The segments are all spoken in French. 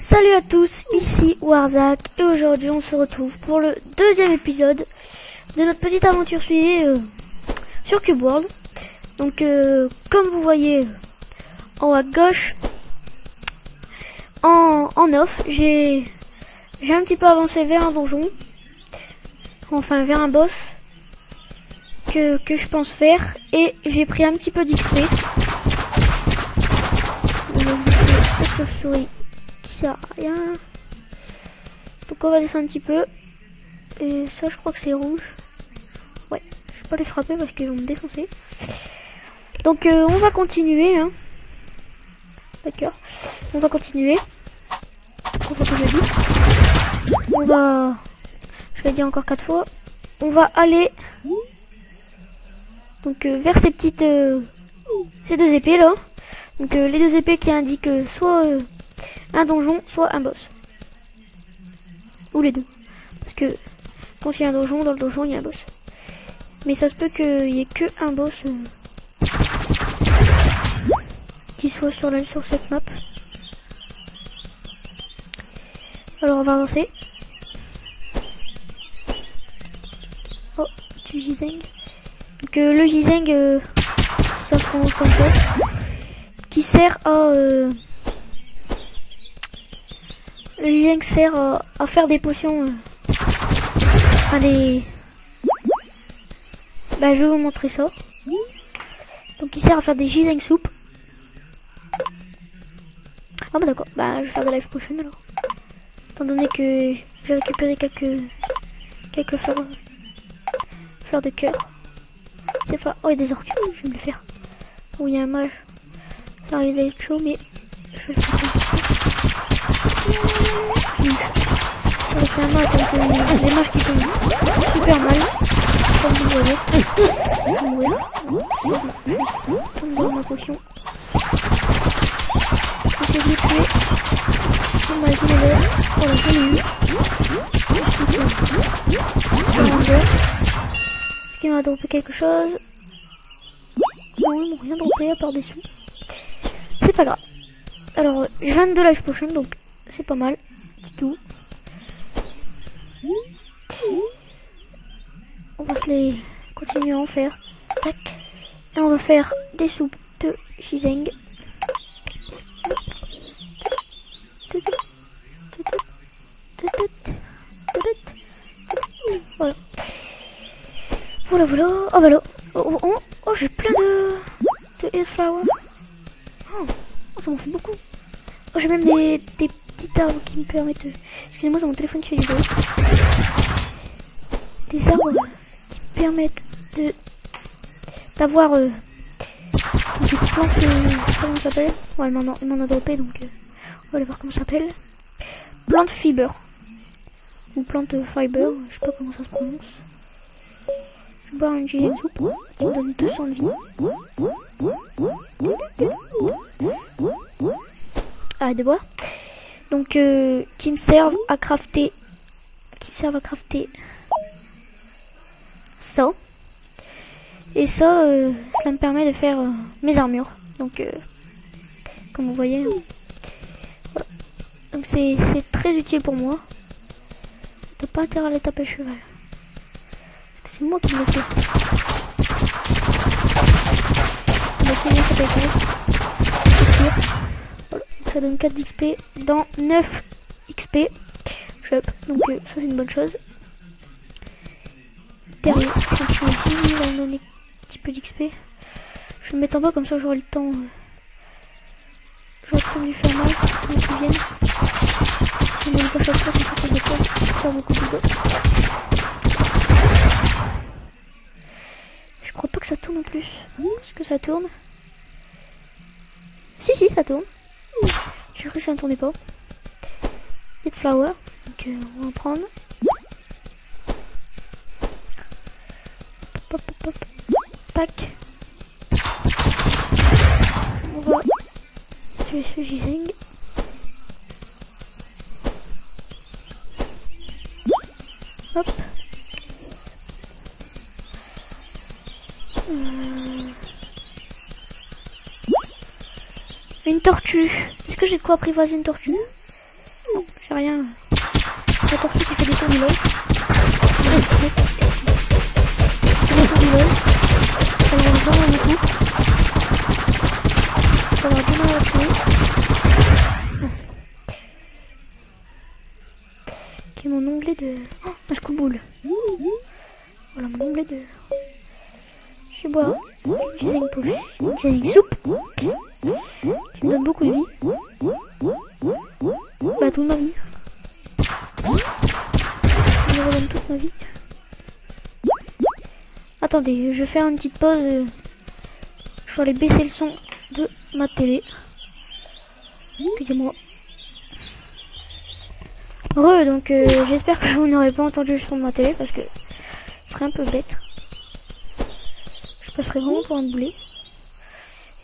Salut à tous, ici Warzak et aujourd'hui on se retrouve pour le deuxième épisode de notre petite aventure suivie sur Cube World. Donc comme vous voyez en haut à gauche, en off, j'ai un petit peu avancé vers un donjon, enfin vers un boss que je pense faire, et j'ai pris un petit peu d'XP. Cette chauve-souris qui sert à rien. Donc on va descendre un petit peu. Et ça je crois que c'est rouge. Ouais, je vais pas les frapper parce qu'ils vont me défoncer. Donc on va continuer hein. D'accord. On va continuer. On va... Je vais dire encore 4 fois. On va aller donc vers ces petites... ces deux épées là. Donc les deux épées qui indiquent soit un donjon, soit un boss. Ou les deux. Parce que quand il y a un donjon, dans le donjon il y a un boss. Mais ça se peut qu'il y ait que un boss qui soit sur cette map. Alors on va avancer. Oh, du Gieseng. Donc le Gieseng, ça se prononce comme ça. Qui sert à... le Gieseng sert à faire des potions. Allez. Bah je vais vous montrer ça. Donc il sert à faire des Gieseng soup. Ah bah d'accord, bah je vais faire de life potion alors. Étant donné que j'ai récupéré quelques fleurs de cœur. Oh, il y a des orques, je vais me le faire. Oh, il y a un mage. Ça risque d'être chaud, mais je vais le faire. C'est un mage, donc des mages qui font super mal. Comme vous voyez. Je vais mourir. Je vais ma potion. J'essaie de le tuer. On va essayer de le... Oh là, j'en ai eu. Est-ce qu'il m'a droppé quelque chose? Non, ils m'ont rien droppé à part des sous. C'est pas grave. Alors, je viens de life potion, donc c'est pas mal du tout. On va se les continuer à en faire. Tac. Et on va faire des soupes de Gieseng. Voilà. Voilà. Oh bah là. Oh, j'ai plein de Hellflower. Oh, ça m'en fait beaucoup. Oh, j'ai même des petits arbres qui me permettent... Excusez-moi, c'est mon téléphone qui fait du bruit. Des arbres qui me permettent d'avoir des plantes... comment ça s'appelle? Ouais, il m'en a droppé, donc on va aller voir comment ça s'appelle. Plante fiber. Ou plante fiber, je sais pas comment ça se prononce. Je vais boire une Gieseng soupe qui me donne 200 de vie. Arrête de boire. Donc qui me servent à crafter ça. Et ça ça me permet de faire mes armures. Donc comme vous voyez, voilà. Donc c'est très utile pour moi. T'as pas intérêt à aller taper le cheval. Parce que c'est moi qui le fais. On va essayer de taper le cheval. Voilà. Ça donne 4 d'XP dans 9 XP. Shop. Donc ça c'est une bonne chose. Derrière, il va me donner un petit peu d'XP. Je vais me mettre en bas comme ça j'aurai le temps. J'aurai le temps de lui faire mal. Quand ils viennent. Je ne me pas chaque fois, c'est sûr que je vais faire beaucoup de dégâts. Je crois pas que ça tourne en plus. Est-ce que ça tourne? Si, ça tourne. J'ai cru que ça ne tournait pas. Il y a de flower. Donc on va en prendre. Hop. Pack. On va tuer ce Gieseng. Hop. Une tortue. Est-ce que j'ai de quoi apprivoiser une tortue? Non, c'est rien. La tortue qui fait des tours du lol. Des tours du lol. Ça va vraiment beaucoup. Ça va bien mal à tuer. Ok, mon onglet de... Oh, un scoop-boule. Voilà mon onglet de... Je bois. J'ai une poche. J'ai une soupe. Qui me donne beaucoup de vie. Bah, toute ma vie. Je me redonne toute ma vie. Attendez, je vais faire une petite pause. Je vais aller baisser le son de ma télé. Excusez-moi. Donc j'espère que vous n'aurez pas entendu le son de ma télé parce que ce serait un peu bête. Je passerai vraiment pour un boulet.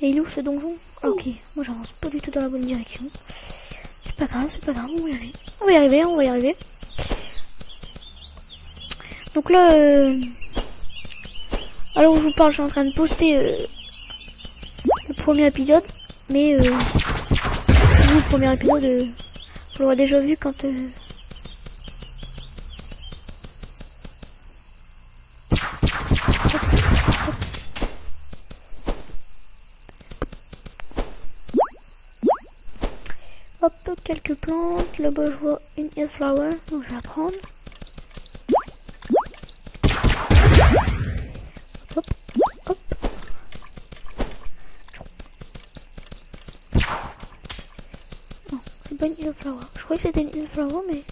Et il est où ce donjon? Ah ok, moi j'avance pas du tout dans la bonne direction. C'est pas grave, on va y aller. On va y arriver, on va y arriver. Donc là, alors je vous parle, je suis en train de poster le premier épisode. Mais le premier épisode, vous l'aurez déjà vu quand... Hop, quelques plantes. Là-bas, je vois une Hillflower, donc je vais la prendre. Hop, hop. Non, c'est pas une Hillflower. Je croyais que c'était une Hillflower, mais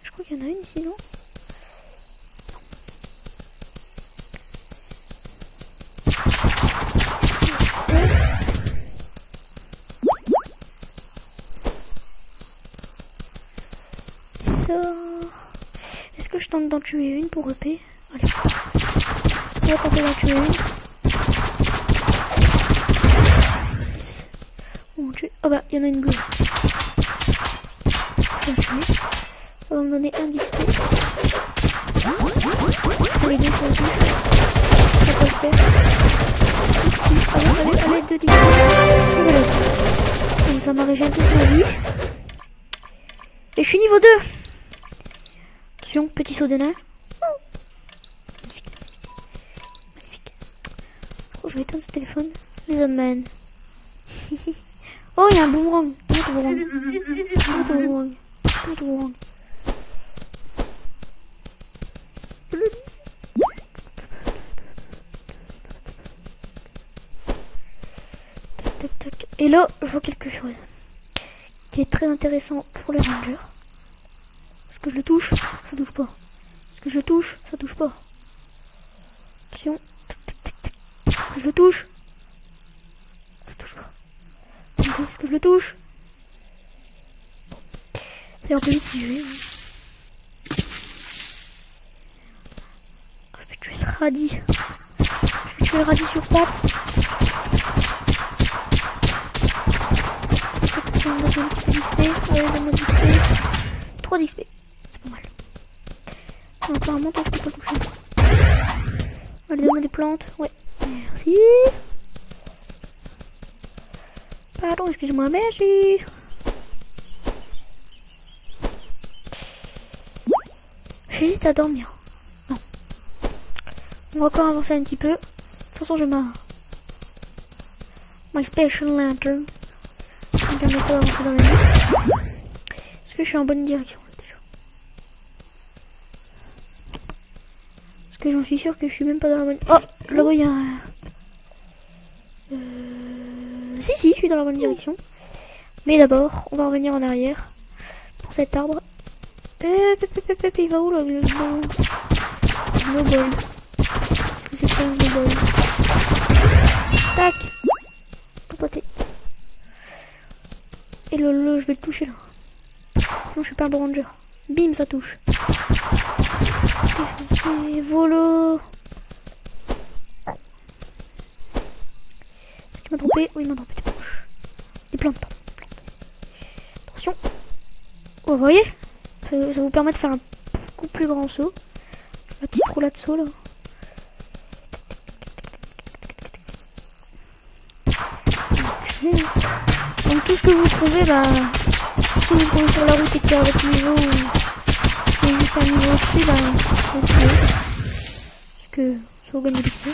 je crois qu'il y en a une ici, non? Est-ce que je tente d'en tuer une pour EP? Allez. On va tenter d'en tuer une. 6. Oh, oh bah, il y en a une bleue. Je vais la tuer. Ça va me donner un d'XP. Pour les deux sur le touche. Ça peut le faire. Si, allez, 2 d'XP. Et voilà. Donc ça m'a régénéré toute ma vie. Et je suis niveau 2. Attention, petit saut de nain. Magnifique. Magnifique. Oh, je vais éteindre ce téléphone. Les man. Oh, il y a un boomerang. Boomerang. Tac, tac. Et là, je vois quelque chose qui est très intéressant pour les rangers. Est-ce que je le touche? Ça touche pas. Est-ce que je le touche? Ça touche pas. Attention. Est-ce que je le touche? Ça touche pas. Est-ce que je le touche? Ça ira plus vite si je vais. Je vais tuer ce radis. Je vais tuer le radis sur patte. On a un petit peu d'XP. Ouais, on a d'XP. 3 d'XP. C'est pas mal. Apparemment, toi, je peux pas toucher. Allez, donne-moi des plantes. Ouais. Merci. Pardon, excusez-moi, merci. J'hésite à dormir. Non. On va encore avancer un petit peu. De toute façon, j'ai my special lantern. Ça me permet pas d'avancer dans la nuit. Est-ce que je suis en bonne direction déjà? Est-ce que j'en suis sûr que je suis même pas dans la bonne... Oh, là-bas il y a un... Si, je suis dans la bonne direction. Mais d'abord, on va revenir en arrière pour cet arbre. Il va où là, le snowball? Est-ce que c'est pas un snowball? Tac! Capoté. Et le, je vais le toucher là. Sinon je suis pas un bon ranger. Bim, ça touche. Défoncé, volo. Est-ce qu'il m'a trompé? Oui, il m'a trompé des planches. Des plantes, pardon. Attention. Oh, vous voyez? Ça vous permet de faire un beaucoup plus grand saut. La petite roulade de saut là. Donc tout ce que vous trouvez, bah, Si vous tombez sur la route et qu'il y a votre niveau ou qu'il y a juste un niveau au-dessus, bah vous tuez. Parce que ça vous gagne des points.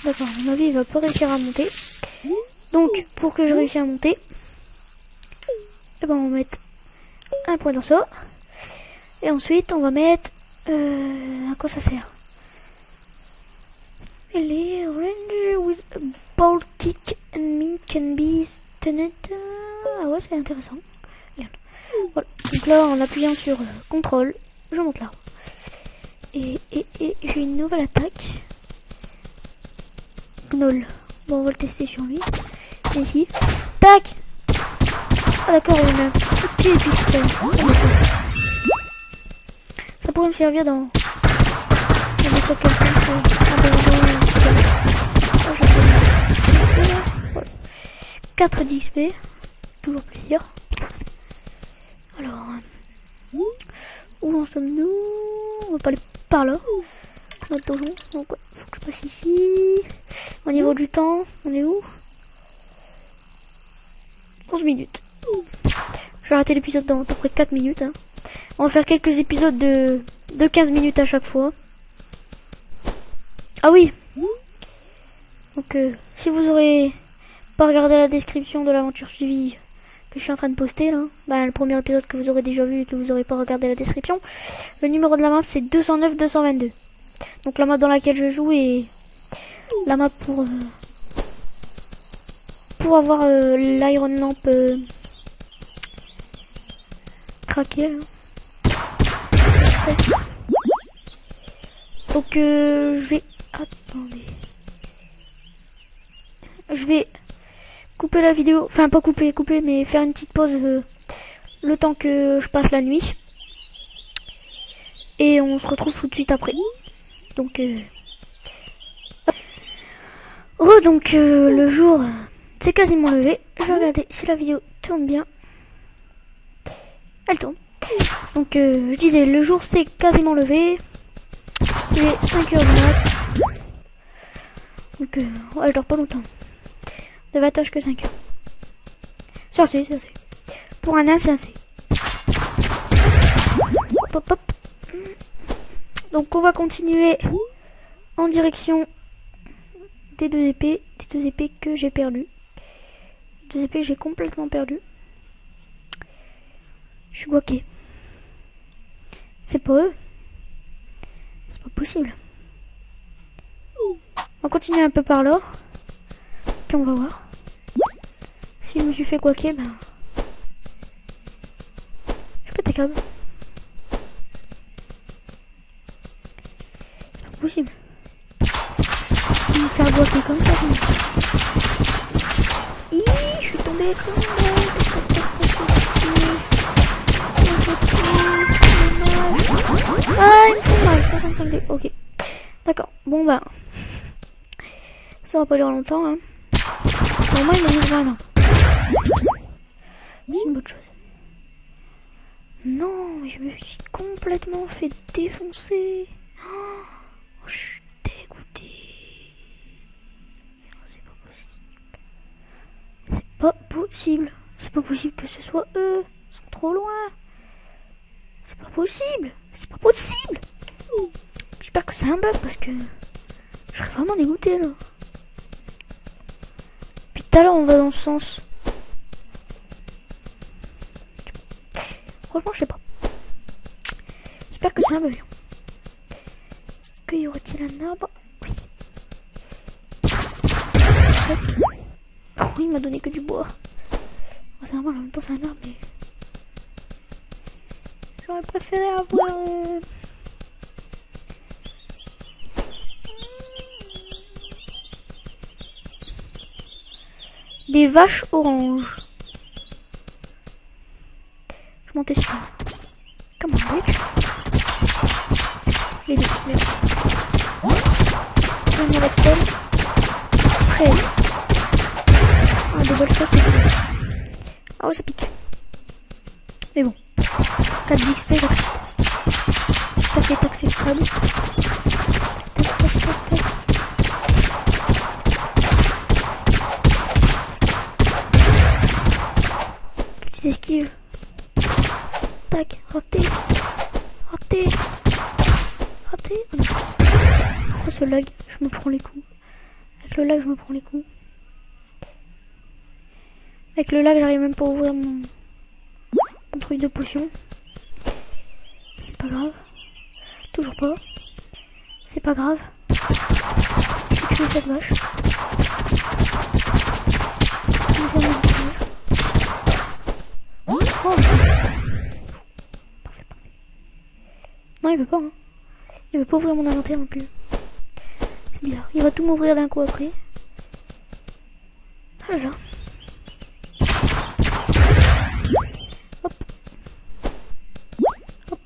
D'accord, à mon avis il va pas réussir à monter. Donc pour que je réussisse à monter, eh ben, on va mettre un point dans ça. Et ensuite on va mettre... à quoi ça sert? Les range with a ball kick and mean can be stunned. Ah ouais, c'est intéressant. Regarde. Voilà. Donc là, en appuyant sur contrôle, je monte là. Et j'ai une nouvelle attaque. Gnoll. Bon, on va le tester sur lui. Et ici. Tac. Ah d'accord, on a un petit pied et puis ça pourrait me servir dans... Voilà. 4 d'XP, toujours plaisir. Alors, où en sommes-nous? On va pas aller par là. Notre donjon, donc ouais, faut que je passe ici. Au niveau du temps, on est où? 11 minutes. Je vais arrêter l'épisode dans à peu près 4 minutes. Hein. On va faire quelques épisodes de 15 minutes à chaque fois. Ah oui. Donc si vous aurez pas regardé la description de l'aventure suivie que je suis en train de poster là, bah, le premier épisode que vous aurez déjà vu et que vous aurez pas regardé la description, le numéro de la map c'est 209-222. Donc la map dans laquelle je joue est la map pour avoir l'iron lamp craqué là. Donc je vais... Attendez. Je vais couper la vidéo. Enfin pas couper, mais faire une petite pause le temps que je passe la nuit. Et on se retrouve tout de suite après. Donc le jour c'est quasiment levé. Je vais regarder si la vidéo tourne bien. Elle tourne. Donc je disais, le jour c'est quasiment levé. Il est 5h du mat. Donc ouais, je dors pas longtemps. Davantage que 5 heures. C'est assez, c'est assez. Pour un nain, c'est assez. Hop, hop, hop. Donc on va continuer en direction des deux épées que j'ai perdues. Deux épées que j'ai complètement perdues. Je suis guaqué. C'est pas eux. C'est pas possible. On va continuer un peu par là. Puis on va voir. Si je me suis fait guaquer, ben... je pète les câbles. C'est pas possible. Je vais me faire guaquer comme ça. Je suis tombé comme ça. Ah, il me fait mal, 65 dés. Ok. D'accord. Bon, bah. Ça va pas durer longtemps, hein. Normalement, il m'a mis 20 ans. C'est une bonne chose. Non, mais je me suis complètement fait défoncer. Oh, je suis dégoûté. C'est pas possible. C'est pas possible. C'est pas possible que ce soit eux. Ils sont trop loin. C'est pas possible. C'est pas possible. J'espère que c'est un bug parce que je serais vraiment dégoûté là. Puis tout à l'heure on va dans ce sens. Franchement je sais pas. J'espère que c'est un bug. Est-ce qu'il y aurait-il un arbre? Oui. Oh, il m'a donné que du bois. Oh, c'est vraiment en même temps c'est un arbre mais... J'aurais préféré avoir... des vaches oranges. Je montais sur... Comment on dit? Les deux, merde. Un avec celle. Après. Ah, des bonnes choses, c'est cool. Ah ouais, ça pique. Mais bon. 4 d'XP, j'accepte. Tout à fait acceptable. petites esquives. Tac, raté. Raté. Raté. Oh, ce lag, je me prends les coups. Avec le lag, je me prends les coups. Avec le lag, j'arrive même pas à ouvrir mon truc de potion. C'est pas grave. Toujours pas. C'est pas grave. Je tue cette vache. Oh. Parfait. Non, il veut pas. Hein. Il veut pas ouvrir mon inventaire non plus. C'est bizarre. Il va tout m'ouvrir d'un coup après. Ah là là. Hop. Hop.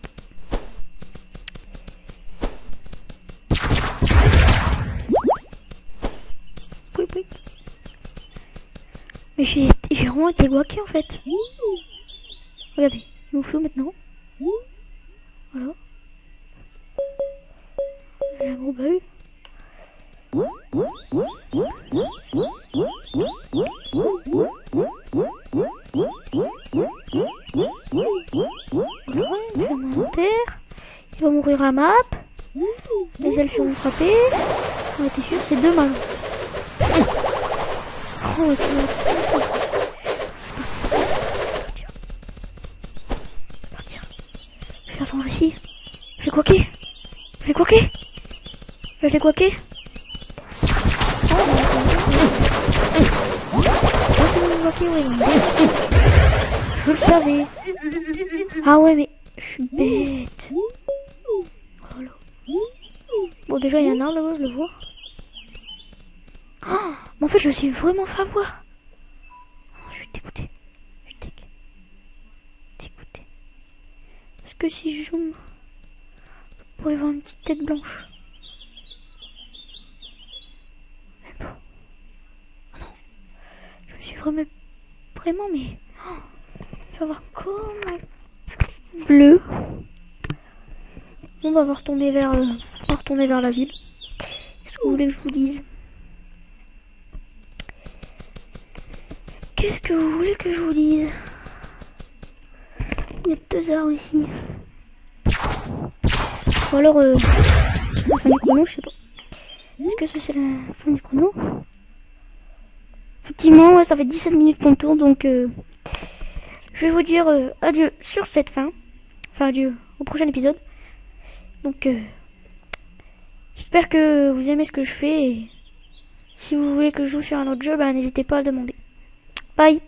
Oui. Mais j'ai vraiment été guaqué en fait. Regardez, il me fout maintenant. Voilà. J'ai un gros bug. Voilà, mon inventaire. Il va m'ouvrir la map. Les elfes vont me frapper. On était sûr, c'est 2 malins. Oh, ok. Partir. Je vais l'attendre ici. Je vais coquer. Je vais coquer. Je vais coquer. Je le savais. Ah ouais, mais je suis bête. Voilà. Bon, déjà, il y a un arbre là-bas, je le vois. Oh, mais en fait, je me suis vraiment fait avoir. Oh, je suis dégoûté. Je suis dégoûté. Parce que si je zoome, je pourrais voir une petite tête blanche. Mais bon. Oh non. Je me suis vraiment, mais... Oh, je vais avoir comme un bleu. Bon, on va retourner vers la ville. Qu'est-ce que vous voulez que je vous dise? Qu'est-ce que vous voulez que je vous dise? Il y a 2 arbres ici. Ou alors la fin du chrono, je sais pas. Est-ce que c'est la fin du chrono? Effectivement, ouais, ça fait 17 minutes qu'on tourne, donc je vais vous dire adieu sur cette fin. Enfin, adieu au prochain épisode. Donc, j'espère que vous aimez ce que je fais. Et si vous voulez que je joue sur un autre jeu, bah, n'hésitez pas à le demander. Bye!